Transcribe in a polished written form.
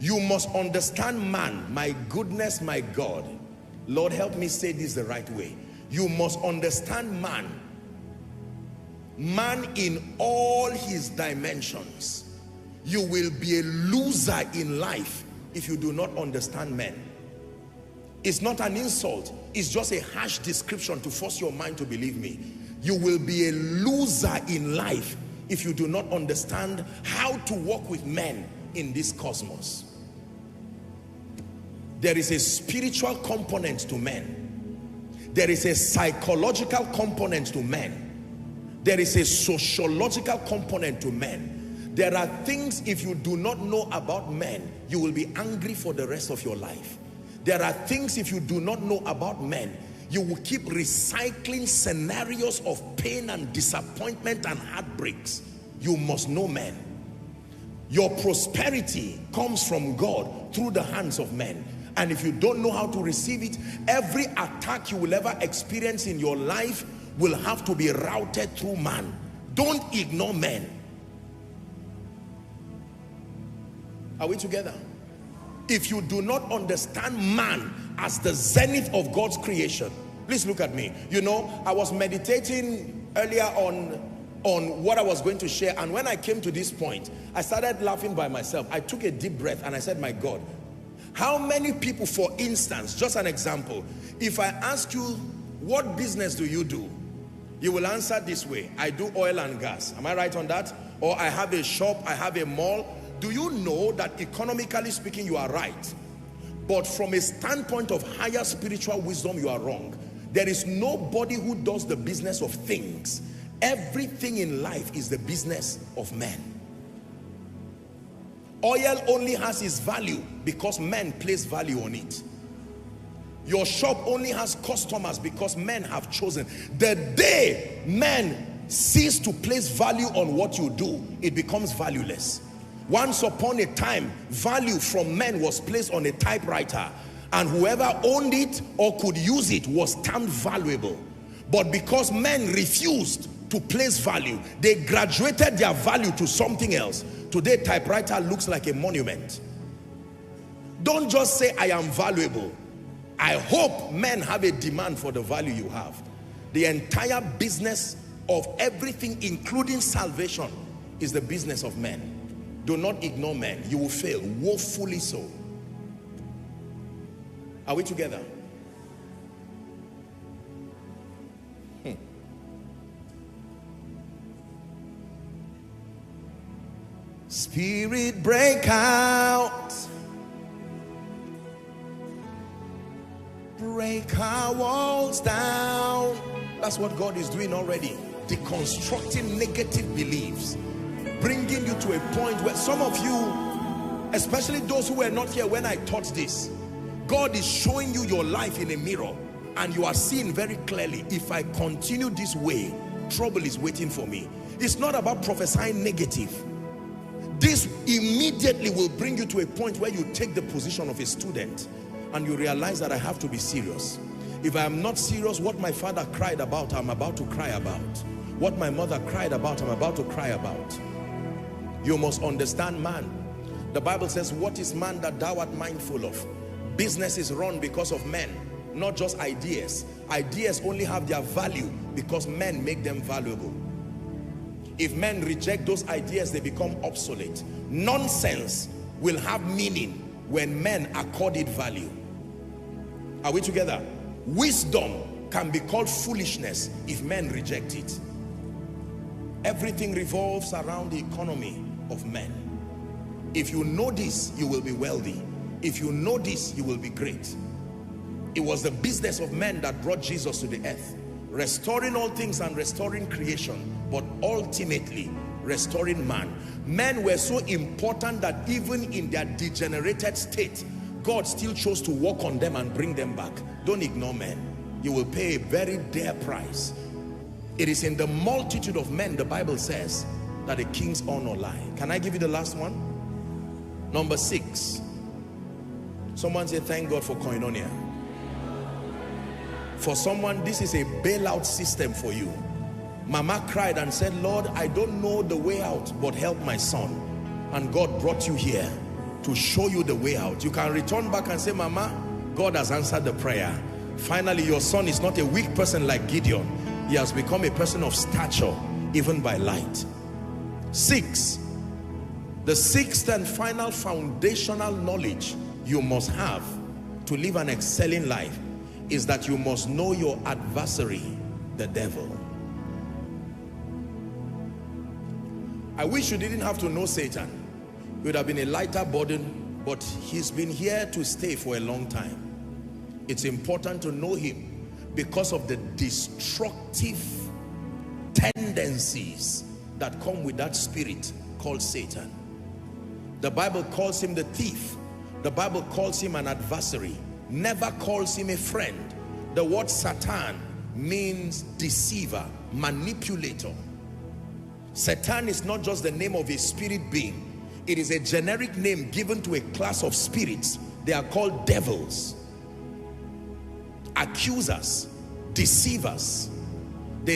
You must understand man. My goodness, my God. Lord, help me say this the right way. You must understand man. Man in all his dimensions. You will be a loser in life if you do not understand men. It's not an insult. It's just a harsh description to force your mind to believe me. You will be a loser in life if you do not understand how to walk with men in this cosmos. There is a spiritual component to men. There is a psychological component to men. There is a sociological component to men. There are things, if you do not know about men, you will be angry for the rest of your life. There are things, if you do not know about men, you will keep recycling scenarios of pain and disappointment and heartbreaks. You must know men. Your prosperity comes from God through the hands of men. And if you don't know how to receive it, every attack you will ever experience in your life will have to be routed through man. Don't ignore men. Are we together? If you do not understand man as the zenith of God's creation, please look at me. You know, I was meditating earlier on what I was going to share, and when I came to this point, I started laughing by myself. I took a deep breath and I said, my God, how many people, for instance, just an example, if I ask you, what business do you do? You will answer this way: I do oil and gas. Am I right on that? Or I have a shop, I have a mall. Do you know that economically speaking, you are right? But from a standpoint of higher spiritual wisdom, you are wrong. There is nobody who does the business of things. Everything in life is the business of men. Oil only has its value because men place value on it. Your shop only has customers because men have chosen. The day men cease to place value on what you do, it becomes valueless. Once upon a time, value from men was placed on a typewriter, and whoever owned it or could use it was termed valuable. But because men refused to place value, they graduated their value to something else. Today, typewriter looks like a monument. Don't just say, I am valuable. I hope men have a demand for the value you have. The entire business of everything, including salvation, is the business of men. Do not ignore men. You will fail, woefully so. Are we together? Spirit, break out. Break our walls down. That's what God is doing already. Deconstructing negative beliefs. Bringing you to a point where some of you, especially those who were not here when I taught this, God is showing you your life in a mirror, and you are seeing very clearly, if I continue this way, trouble is waiting for me. It's not about prophesying negative. This immediately will bring you to a point where you take the position of a student and you realize that I have to be serious. If I am not serious, what my father cried about, I'm about to cry about. What my mother cried about, I'm about to cry about. You must understand man. The Bible says, what is man that thou art mindful of? Business is run because of men, not just ideas. Ideas only have their value because men make them valuable. If men reject those ideas, they become obsolete. Nonsense will have meaning when men accord it value. Are we together? Wisdom can be called foolishness if men reject it. Everything revolves around the economy of men. If you know this, you will be wealthy. If you know this, you will be great. It was the business of men that brought Jesus to the earth, restoring all things and restoring creation, but ultimately restoring man. Men were so important that even in their degenerated state, God still chose to work on them and bring them back. Don't ignore men. You will pay a very dear price. It is in the multitude of men, the Bible says, that a king's honor lie. Can I give you the last one? Number 6. Someone say, thank God for koinonia. For someone, this is a bailout system for you. Mama cried and said, Lord, I don't know the way out, but help my son. And God brought you here. to show you the way out. You can return back and say, Mama, God has answered the prayer. Finally, your son is not a weak person like Gideon. He has become a person of stature, even by light. 6, the sixth and final foundational knowledge you must have to live an excelling life is that you must know your adversary, the devil. I wish you didn't have to know Satan. It would have been a lighter burden, but he's been here to stay for a long time. It's important to know him because of the destructive tendencies that come with that spirit called Satan. The Bible calls him the thief. The Bible calls him an adversary, never calls him a friend. The word Satan means deceiver, manipulator. Satan is not just the name of a spirit being. It is a generic name given to a class of spirits. They are called devils, accusers, deceivers.